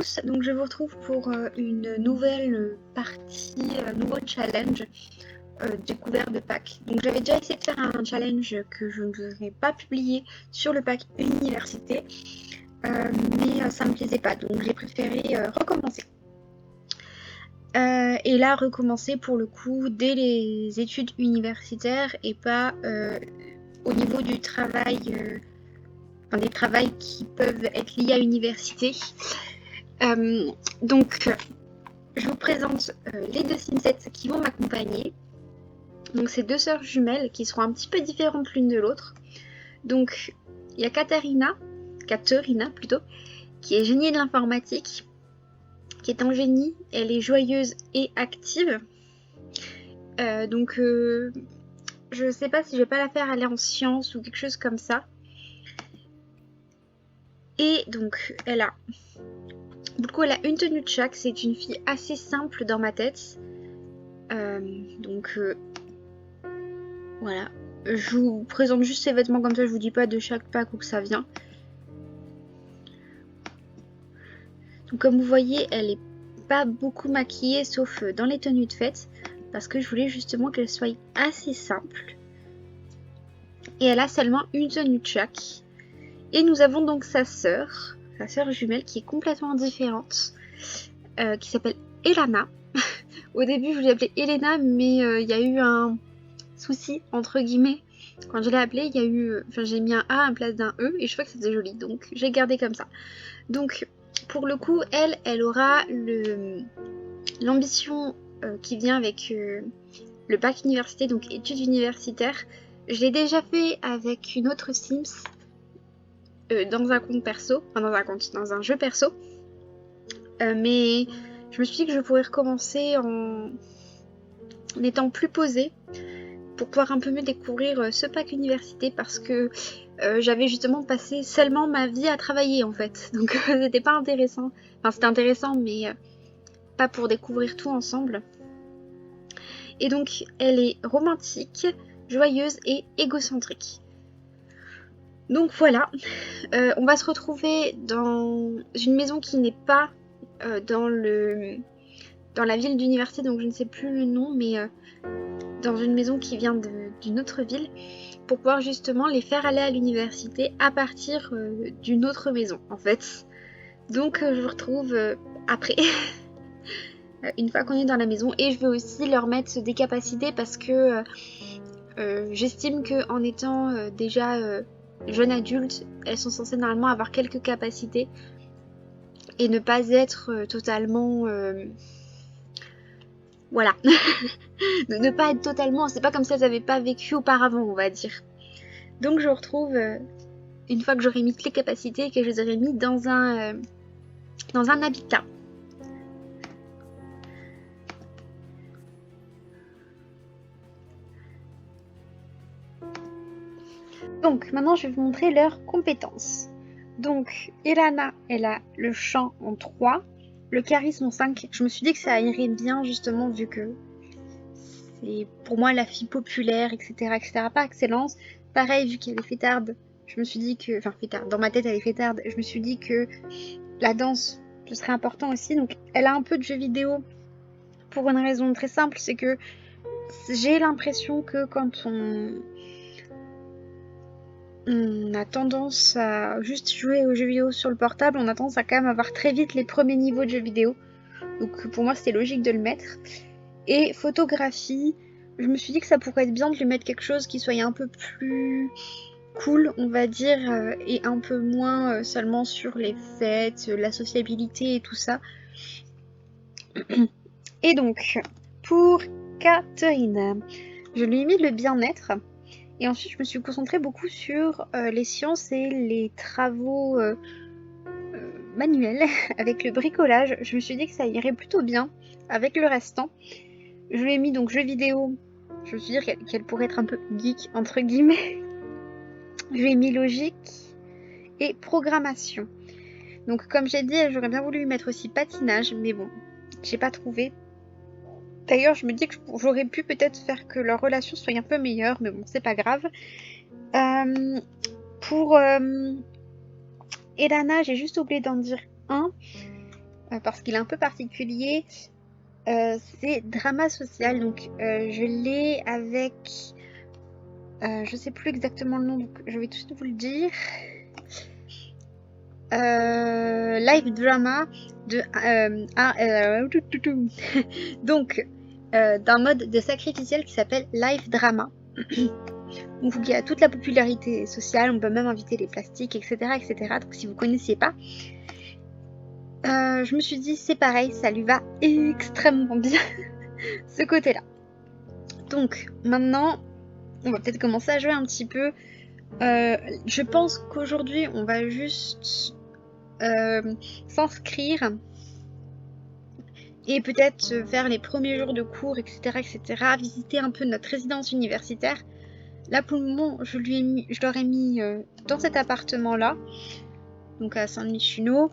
tous, donc je vous retrouve pour une nouvelle partie, nouveau challenge découvert de pack. Donc j'avais déjà essayé de faire un challenge que je n'aurais pas publié sur le pack université, mais ça me plaisait pas, donc j'ai préféré recommencer. Et là recommencer pour le coup dès les études universitaires et pas au niveau du travail, des travails qui peuvent être liés à l'université. Donc je vous présente les deux Simsets qui vont m'accompagner. Donc c'est deux sœurs jumelles qui seront un petit peu différentes l'une de l'autre. Donc il y a Katerina plutôt, qui est génie de l'informatique, qui est un génie, elle est joyeuse et active. Je sais pas si je vais pas la faire aller en sciences ou quelque chose comme ça. Et donc elle a une tenue de chaque, c'est une fille assez simple dans ma tête. Voilà. Je vous présente juste ses vêtements comme ça, je vous dis pas de chaque pack où que ça vient. Donc comme vous voyez, elle est pas beaucoup maquillée sauf dans les tenues de fête parce que je voulais justement qu'elle soit assez simple. Et elle a seulement une tenue de chaque. Et nous avons donc sa sœur jumelle qui est complètement différente, qui s'appelle Elana. Au début je voulais l'appeler Elena, mais il y a eu un souci entre guillemets. Quand je l'ai appelée, il y a eu, j'ai mis un A à la place d'un E et je trouvais que ça faisait joli, donc j'ai gardé comme ça. Donc pour le coup, elle aura l'ambition qui vient avec le bac université, donc études universitaires. Je l'ai déjà fait avec une autre Sims dans un compte perso, dans un jeu perso. Mais je me suis dit que je pourrais recommencer en étant plus posée pour pouvoir un peu mieux découvrir ce pack université parce que j'avais justement passé seulement ma vie à travailler en fait. Donc c'était pas intéressant. Enfin c'était intéressant mais pas pour découvrir tout ensemble. Et donc elle est romantique, joyeuse et égocentrique. Donc voilà, on va se retrouver dans une maison qui n'est pas dans la ville d'université, donc je ne sais plus le nom, mais dans une maison qui vient d'une autre ville, pour pouvoir justement les faire aller à l'université à partir d'une autre maison en fait. Donc je vous retrouve après, une fois qu'on est dans la maison, et je vais aussi leur mettre des capacités parce que j'estime qu'en étant déjà jeunes adultes, elles sont censées normalement avoir quelques capacités et ne pas être totalement... voilà. Ne pas être totalement... C'est pas comme si elles n'avaient pas vécu auparavant, on va dire. Donc je vous retrouve une fois que j'aurai mis toutes les capacités et que je les aurai mis dans un habitat. Donc maintenant je vais vous montrer leurs compétences. Donc Elana, elle a le chant en 3, le charisme en 5. Je me suis dit que ça irait bien justement vu que c'est pour moi la fille populaire, etc. Pas excellence. Pareil, vu qu'elle est fêtarde, je me suis dit que... Enfin fêtarde, dans ma tête elle est fêtarde. Je me suis dit que la danse, ce serait important aussi. Donc elle a un peu de jeux vidéo pour une raison très simple, c'est que j'ai l'impression que quand on a tendance à juste jouer aux jeux vidéo sur le portable, on a tendance à quand même avoir très vite les premiers niveaux de jeux vidéo. Donc pour moi c'était logique de le mettre. Et photographie, je me suis dit que ça pourrait être bien de lui mettre quelque chose qui soit un peu plus cool, on va dire, et un peu moins seulement sur les fêtes, la sociabilité et tout ça. Et donc, pour Catherine, je lui ai mis le bien-être. Et ensuite, je me suis concentrée beaucoup sur les sciences et les travaux manuels avec le bricolage. Je me suis dit que ça irait plutôt bien avec le restant. Je lui ai mis donc jeux vidéo. Je me suis dit qu'elle pourrait être un peu geek, entre guillemets. Je lui ai mis logique et programmation. Donc comme j'ai dit, j'aurais bien voulu lui mettre aussi patinage, mais bon, j'ai pas trouvé. D'ailleurs, je me dis que j'aurais pu peut-être faire que leur relation soit un peu meilleure, mais bon, c'est pas grave. Pour Elana, j'ai juste oublié d'en dire un. parce qu'il est un peu particulier. C'est drama social, donc je l'ai avec... je sais plus exactement le nom, donc je vais tout de suite vous le dire. Live drama de donc d'un mode de sacrificiel qui s'appelle live drama. Donc il y a toute la popularité sociale, on peut même inviter les plastiques, etc., etc. Donc si vous connaissiez pas, je me suis dit c'est pareil, ça lui va extrêmement bien ce côté-là. Donc maintenant, on va peut-être commencer à jouer un petit peu. Je pense qu'aujourd'hui, on va juste s'inscrire et peut-être faire les premiers jours de cours, etc., etc., visiter un peu notre résidence universitaire. Là, pour le moment, je l'aurais mis dans cet appartement-là, donc à Saint-Denis-Chenot.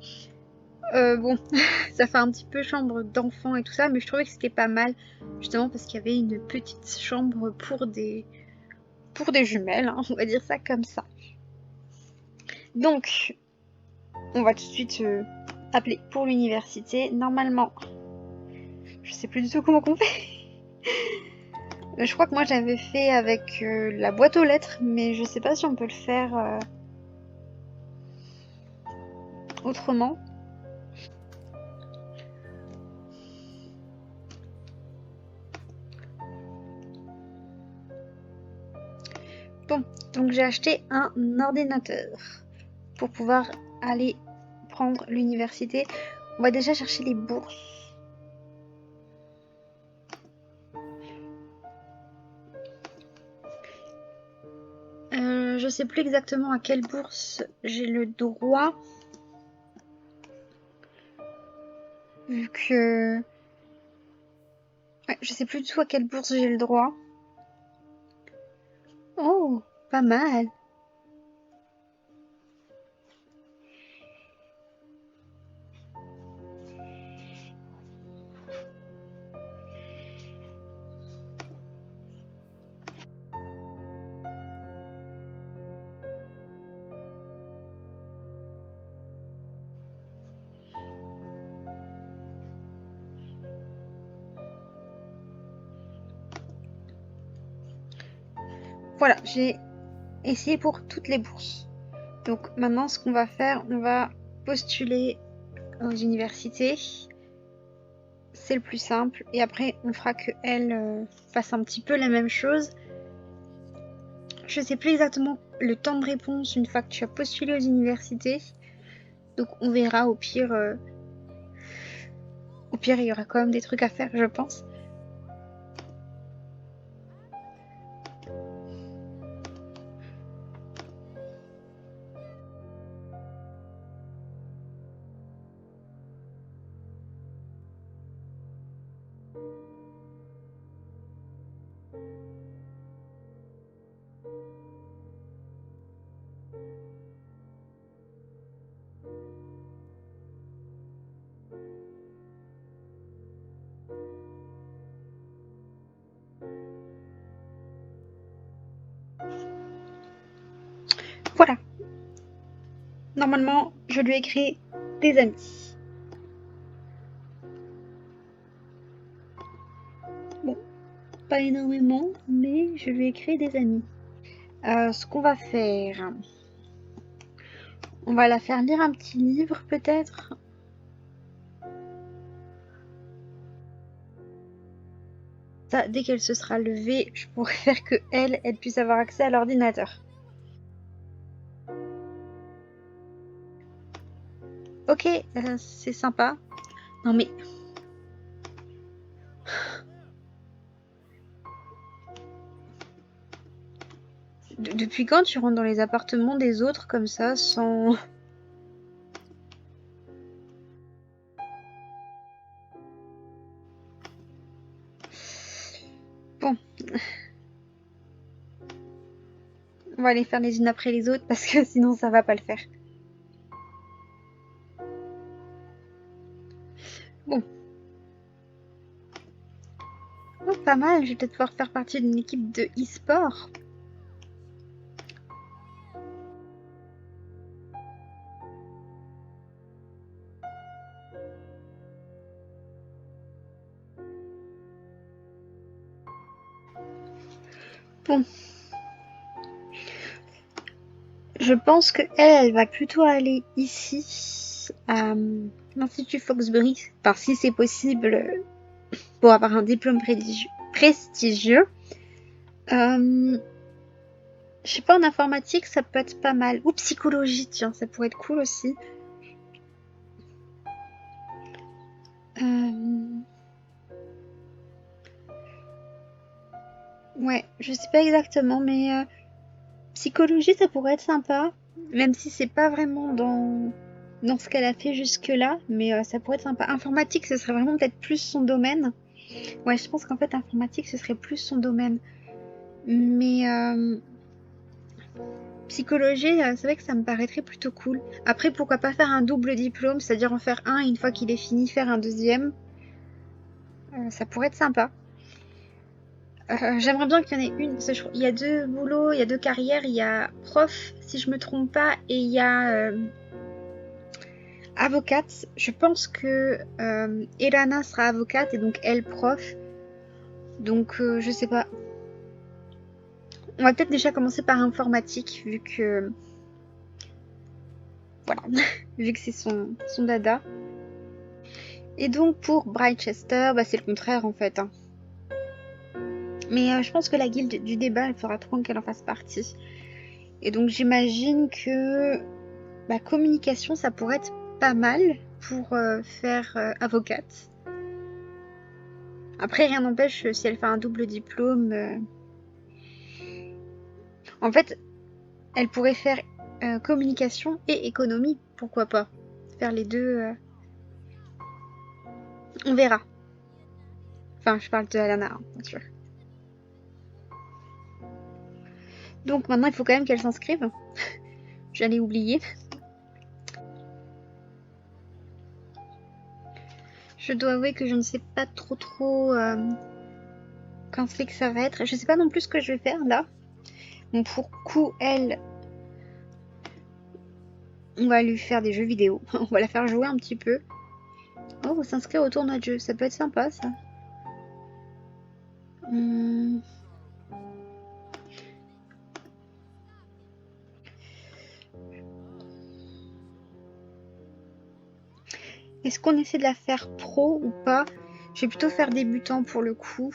Bon, ça fait un petit peu chambre d'enfant et tout ça, mais je trouvais que c'était pas mal, justement parce qu'il y avait une petite chambre pour des jumelles, hein, on va dire ça comme ça. Donc, on va tout de suite appeler pour l'université. Normalement, je sais plus du tout comment on fait. Je crois que moi j'avais fait avec la boîte aux lettres, mais je sais pas si on peut le faire autrement. Bon, donc j'ai acheté un ordinateur pour pouvoir aller prendre l'université. On va déjà chercher les bourses. Je sais plus exactement à quelle bourse j'ai le droit. Vu que... Ouais, je sais plus du tout à quelle bourse j'ai le droit. Oh, pas mal. Voilà, j'ai essayé pour toutes les bourses. Donc maintenant, ce qu'on va faire, on va postuler aux universités. C'est le plus simple. Et après, on fera que elle fasse un petit peu la même chose. Je sais plus exactement le temps de réponse une fois que tu as postulé aux universités. Donc on verra au pire. Au pire, il y aura quand même des trucs à faire, je pense. Voilà. Normalement, je lui ai créé des amis. Bon, pas énormément, mais je lui ai créé des amis. Ce qu'on va faire, on va la faire lire un petit livre peut-être. Ça, dès qu'elle se sera levée, je pourrais faire que elle puisse avoir accès à l'ordinateur. Ok, c'est sympa. Non mais... Depuis quand tu rentres dans les appartements des autres comme ça, sans... Bon. On va les faire les unes après les autres parce que sinon ça va pas le faire. Bon. Oh, pas mal, je vais peut-être pouvoir faire partie d'une équipe de e-sport. Bon. Je pense que elle va plutôt aller ici, à l'Institut Foxbury, enfin si c'est possible, pour avoir un diplôme prestigieux. Je sais pas, en informatique, ça peut être pas mal. Ou psychologie, tiens, ça pourrait être cool aussi. Ouais, je sais pas exactement, mais psychologie, ça pourrait être sympa. Même si c'est pas vraiment dans ce qu'elle a fait jusque-là, mais ça pourrait être sympa. Informatique, ce serait vraiment peut-être plus son domaine. Ouais, je pense qu'en fait, informatique, ce serait plus son domaine. Mais psychologie, c'est vrai que ça me paraîtrait plutôt cool. Après, pourquoi pas faire un double diplôme, c'est-à-dire en faire un et une fois qu'il est fini, faire un deuxième. Ça pourrait être sympa. J'aimerais bien qu'il y en ait une, parce que il y a 2 boulots, il y a 2 carrières, il y a prof, si je me trompe pas, et il y a avocate. Je pense que Elana sera avocate et donc elle prof. Donc je sais pas. On va peut-être déjà commencer par informatique, vu que voilà, vu que c'est son dada. Et donc pour Brightchester, bah, c'est le contraire en fait. Hein. Mais je pense que la guilde du débat, elle fera trop qu'elle en fasse partie. Et donc j'imagine que bah, communication, ça pourrait être pas mal pour faire avocate. Après, rien n'empêche, si elle fait un double diplôme... En fait, elle pourrait faire communication et économie, pourquoi pas. Faire les deux... On verra. Enfin, je parle de Alana, hein, bien sûr. Donc maintenant, il faut quand même qu'elle s'inscrive. J'allais oublier. Je dois avouer que je ne sais pas trop quand c'est que ça va être. Je sais pas non plus ce que je vais faire là. Bon, pour coup, elle, on va lui faire des jeux vidéo. On va la faire jouer un petit peu. Oh, s'inscrire au tournoi de jeu, ça peut être sympa ça. Est-ce qu'on essaie de la faire pro ou pas? Je vais plutôt faire débutant pour le coup.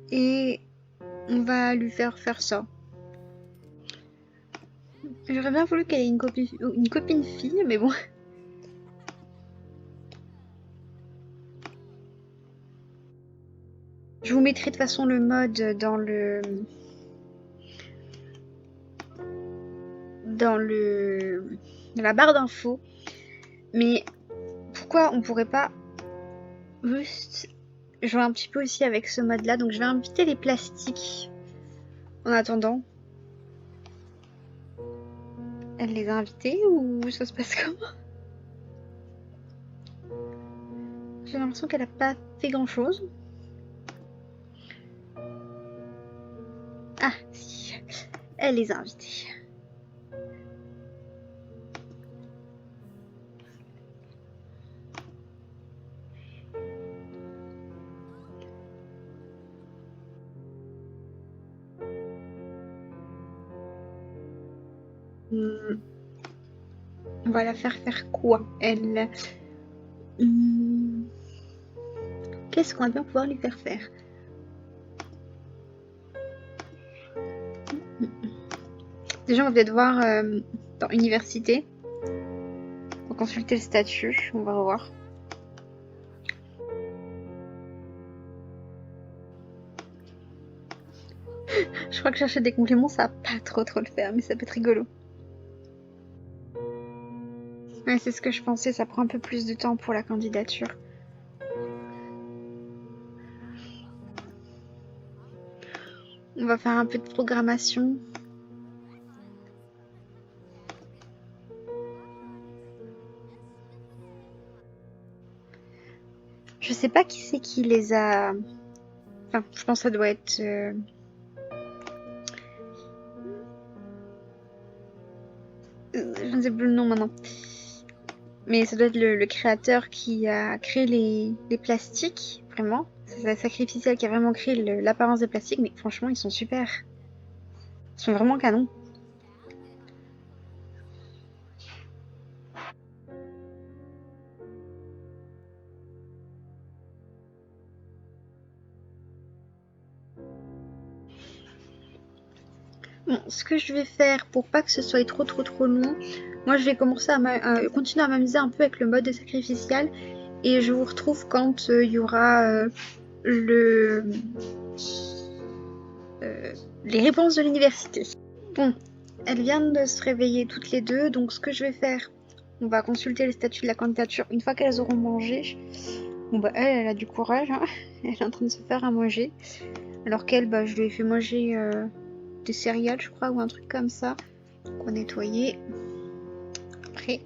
Et on va lui faire ça. J'aurais bien voulu qu'elle ait une copine fille, mais bon. Je vous mettrai de toute façon le mode dans la barre d'infos. Mais pourquoi on pourrait pas juste jouer un petit peu aussi avec ce mode là? Donc je vais inviter les plastiques en attendant. Elle les a invités ou ça se passe comment? J'ai l'impression qu'elle a pas fait grand chose. Ah si, elle les a invités. On va la faire quoi, elle? Qu'est-ce qu'on va bien pouvoir lui faire faire? Déjà, on va peut-être voir dans université. Pour consulter le statut, on va revoir. Je crois que chercher des compléments, ça va pas trop le faire, mais ça peut être rigolo. Ouais, c'est ce que je pensais, ça prend un peu plus de temps pour la candidature. On va faire un peu de programmation. Je sais pas qui c'est qui les a... Enfin, je pense que ça doit être... Je ne sais plus le nom maintenant. Mais ça doit être le créateur qui a créé les plastiques, vraiment. la sacrificielle qui a vraiment créé l'apparence des plastiques, mais franchement, ils sont super. Ils sont vraiment canons. Bon, ce que je vais faire pour pas que ce soit trop long, moi je vais commencer à continuer à m'amuser un peu avec le mode sacrificiel et je vous retrouve quand il y aura les réponses de l'université. Bon, elles viennent de se réveiller toutes les deux, donc ce que je vais faire, on va consulter le statut de la candidature une fois qu'elles auront mangé. Bon bah elle a du courage, hein. Elle est en train de se faire à manger, alors qu'elle, bah je lui ai fait manger des céréales je crois ou un truc comme ça qu'on nettoyer après.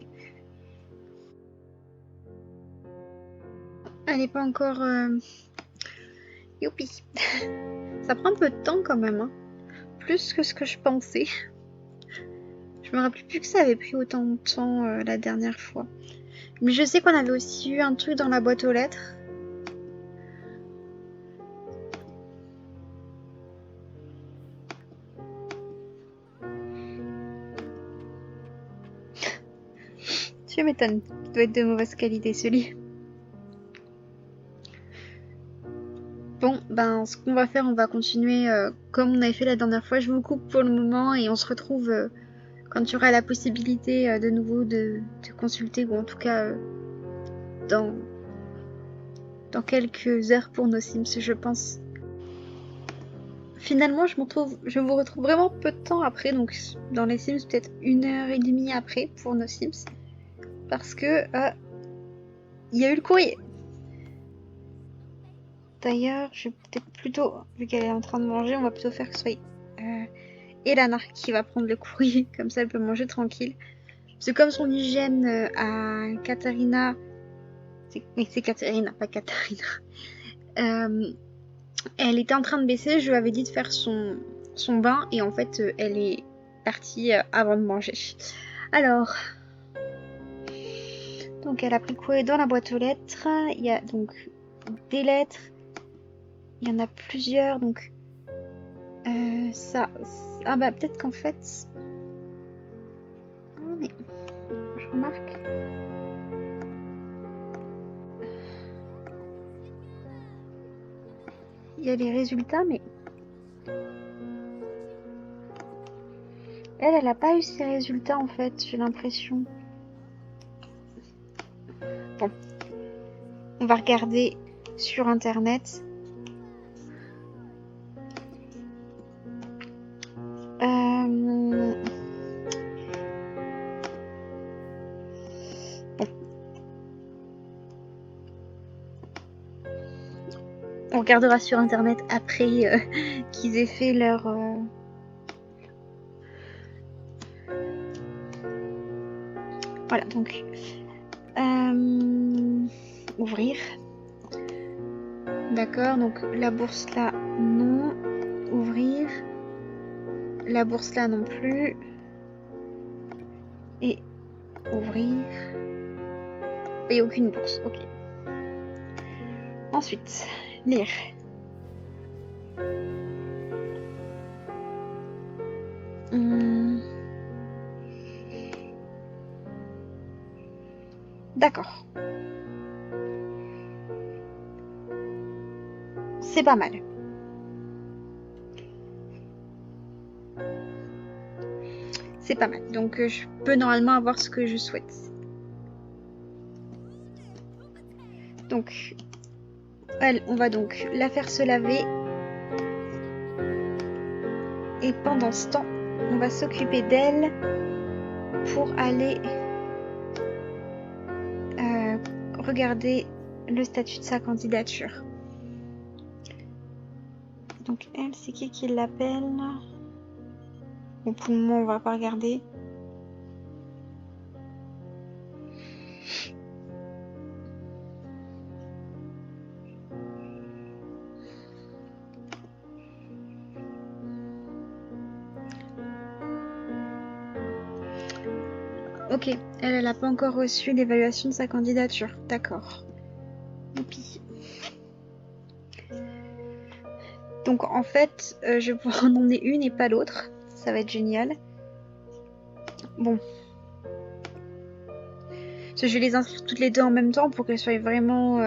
Elle n'est pas encore youpi. Ça prend un peu de temps quand même, hein. Plus que ce que je pensais. Je me rappelle plus que ça avait pris autant de temps la dernière fois, mais je sais qu'on avait aussi eu un truc dans la boîte aux lettres. Tu m'étonnes, il doit être de mauvaise qualité celui. Bon, ben ce qu'on va faire, on va continuer comme on avait fait la dernière fois. Je vous coupe pour le moment et on se retrouve quand tu auras la possibilité de nouveau de consulter, ou en tout cas dans quelques heures pour nos Sims, je pense. Finalement, je vous retrouve vraiment peu de temps après, donc dans les Sims, peut-être 1h30 après pour nos Sims. Parce que il y a eu le courrier. D'ailleurs, je vais peut-être plutôt, vu qu'elle est en train de manger, on va plutôt faire que ce soit Elana qui va prendre le courrier, comme ça elle peut manger tranquille. Parce que comme son hygiène à Katarina, oui c'est Katarina, pas Katarina, elle était en train de baisser, je lui avais dit de faire son bain et en fait elle est partie avant de manger. Alors, donc elle a pris le courrier dans la boîte aux lettres, il y a donc des lettres, il y en a plusieurs, donc ça, ah bah peut-être qu'en fait, mais je remarque. Il y a les résultats, mais elle n'a pas eu ses résultats en fait, j'ai l'impression. Bon, on va regarder sur internet. Bon. On regardera sur internet après qu'ils aient fait leur voilà, donc ouvrir. D'accord, donc la bourse là, non. Ouvrir. La bourse là non plus. Et ouvrir. Et aucune bourse, ok. Ensuite, lire. D'accord. C'est pas mal. C'est pas mal. Donc je peux normalement avoir ce que je souhaite. Donc, elle, on va donc la faire se laver. Et pendant ce temps, on va s'occuper d'elle pour aller regarder le statut de sa candidature. Donc elle, c'est qui l'appelle? Bon, pour le moment, on va pas regarder. Ok, elle n'a pas encore reçu l'évaluation de sa candidature. D'accord. Youpi. Donc en fait, je vais pouvoir en emmener une et pas l'autre. Ça va être génial. Bon. Parce que je vais les inscrire toutes les deux en même temps pour qu'elles soient vraiment...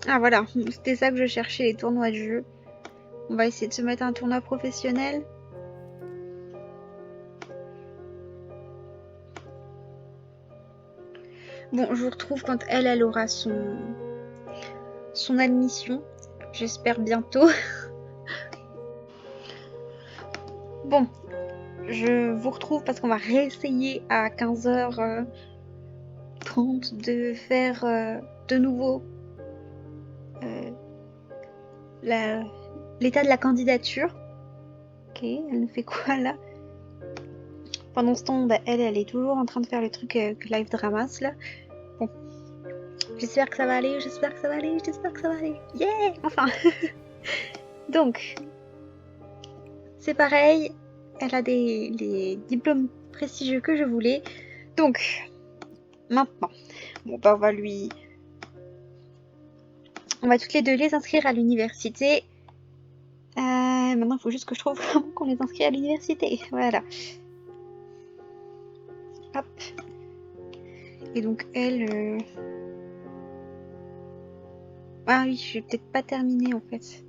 Ah voilà, c'était ça que je cherchais, les tournois de jeu. On va essayer de se mettre un tournoi professionnel. Bon, je vous retrouve quand elle aura son admission. J'espère bientôt. Bon, je vous retrouve parce qu'on va réessayer à 15h30 de faire de nouveau l'état de la candidature. Ok, elle nous fait quoi là? Pendant ce temps, bah, elle est toujours en train de faire le truc que Live Dramas là. Bon, j'espère que ça va aller, j'espère que ça va aller, j'espère que ça va aller. Yeah, enfin. Donc, c'est pareil, elle a les diplômes prestigieux que je voulais. Donc, maintenant, bon bah on va toutes les deux les inscrire à l'université. Maintenant, il faut juste que je trouve comment qu'on les inscrit à l'université. Voilà. Hop. Et donc, elle... Ah oui, je vais peut-être pas terminer en fait.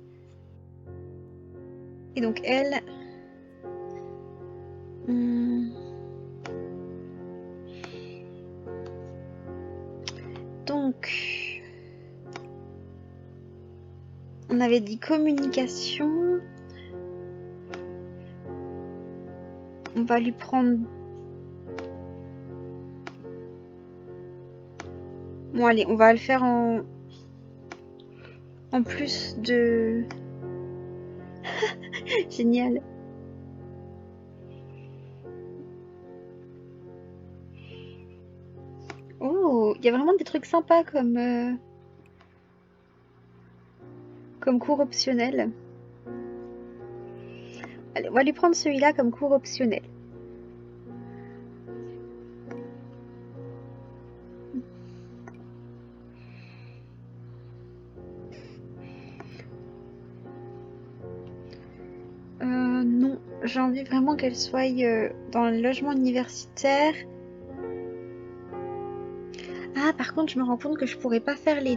Et donc, elle... Donc... On avait dit communication. On va lui prendre... Bon allez, on va le faire en plus de... Génial. Oh, il y a vraiment des trucs sympas comme cours optionnel. Allez, on va lui prendre celui-là comme cours optionnel. Non, j'ai envie vraiment qu'elle soit dans le logement universitaire. Ah, par contre, je me rends compte que je pourrais pas faire les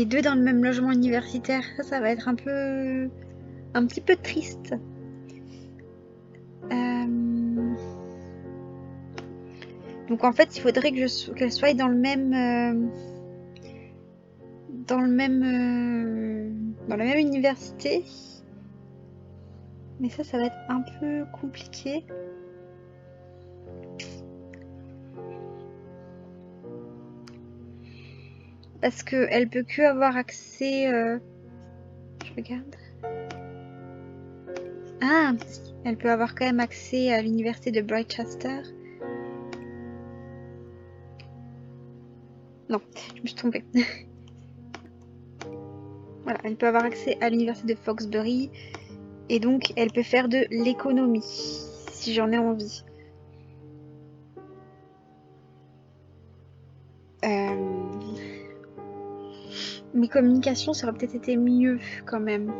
deux dans le même logement universitaire. Ça va être un petit peu triste. Donc en fait, il faudrait que qu'elle soit dans la même université. Mais ça va être un peu compliqué. Parce qu'elle peut que avoir accès... Je regarde. Ah, elle peut avoir quand même accès à l'université de Brightchester. Non, je me suis trompée. Voilà, elle peut avoir accès à l'université de Foxbury. Et donc, elle peut faire de l'économie, si j'en ai envie. Mes communications, ça aurait peut-être été mieux quand même.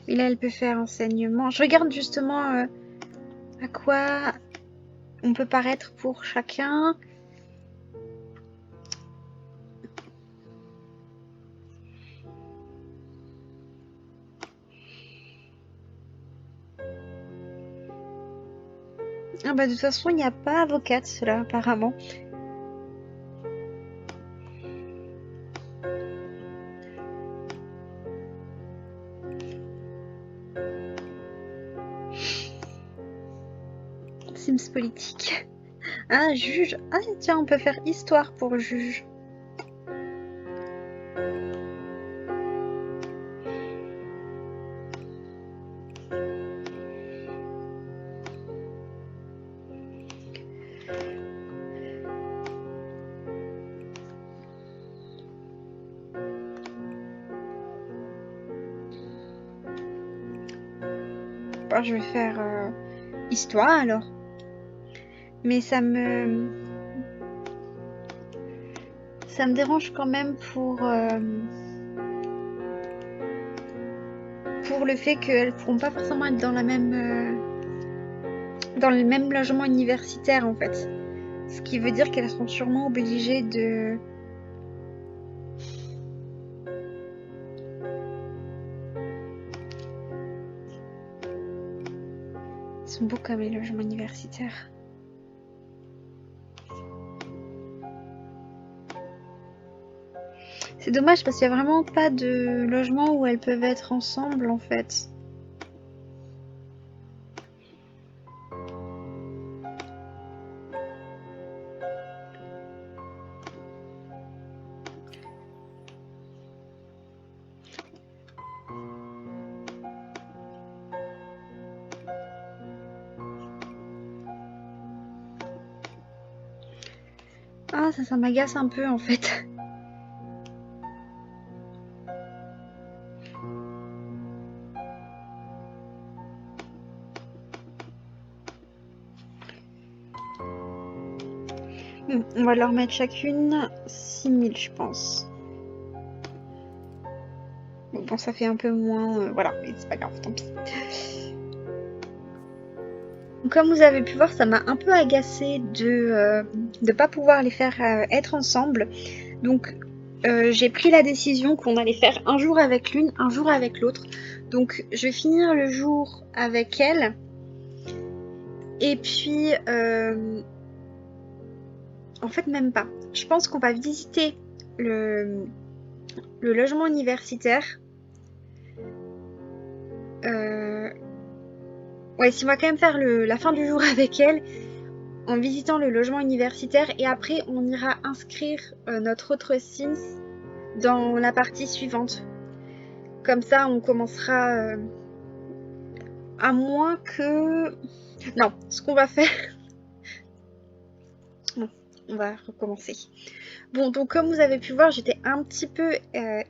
Et là, elle peut faire enseignement. Je regarde justement à quoi on peut paraître pour chacun. Ah bah de toute façon, il n'y a pas avocate là, apparemment. Sims politique. Ah, juge. Ah, tiens, on peut faire histoire pour juge. Bon, je vais faire histoire alors. Mais ça me dérange quand même pour le fait qu'elles pourront pas forcément être dans la même dans le même logement universitaire en fait. Ce qui veut dire qu'elles seront sûrement obligées de Ils sont beaux comme les logements universitaires. C'est dommage parce qu'il n'y a vraiment pas de logement où elles peuvent être ensemble en fait. Ah, ça m'agace un peu en fait. On va leur mettre chacune 6000 je pense. Bon, ça fait un peu moins... voilà, mais c'est pas grave, tant pis. Comme vous avez pu voir, ça m'a un peu agacée de pas pouvoir les faire être ensemble. Donc j'ai pris la décision qu'on allait faire un jour avec l'une, un jour avec l'autre. Donc je vais finir le jour avec elle. Et puis en fait même pas. Je pense qu'on va visiter le logement universitaire. Ouais, si on va quand même faire la fin du jour avec elle en visitant le logement universitaire et après on ira inscrire notre autre Sims dans la partie suivante. Comme ça on commencera à moins que... Non, ce qu'on va faire... Non, on va recommencer. Bon, donc comme vous avez pu voir, j'étais un petit peu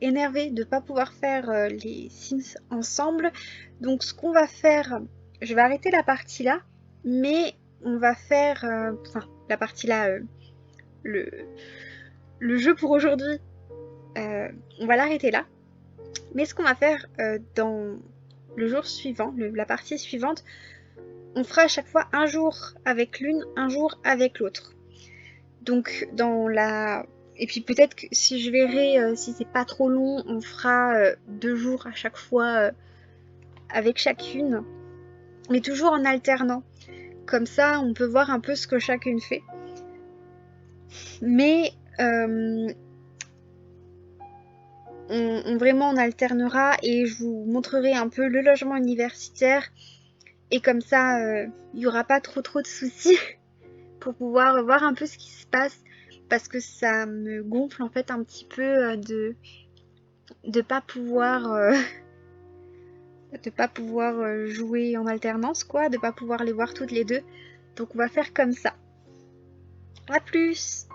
énervée de ne pas pouvoir faire les Sims ensemble. Donc ce qu'on va faire... Je vais arrêter la partie là, mais on va faire... Enfin, la partie là... le jeu pour aujourd'hui, on va l'arrêter là. Mais ce qu'on va faire dans le jour suivant, la partie suivante, on fera à chaque fois un jour avec l'une, un jour avec l'autre. Donc dans la... Et puis peut-être que si je verrai, si c'est pas trop long, on fera 2 jours à chaque fois avec chacune. Mais toujours en alternant. Comme ça, on peut voir un peu ce que chacune fait. Mais vraiment on alternera et je vous montrerai un peu le logement universitaire et comme ça il n'y aura pas trop de soucis pour pouvoir voir un peu ce qui se passe parce que ça me gonfle en fait un petit peu de pas pouvoir jouer en alternance quoi, de pas pouvoir les voir toutes les deux. Donc on va faire comme ça. À plus!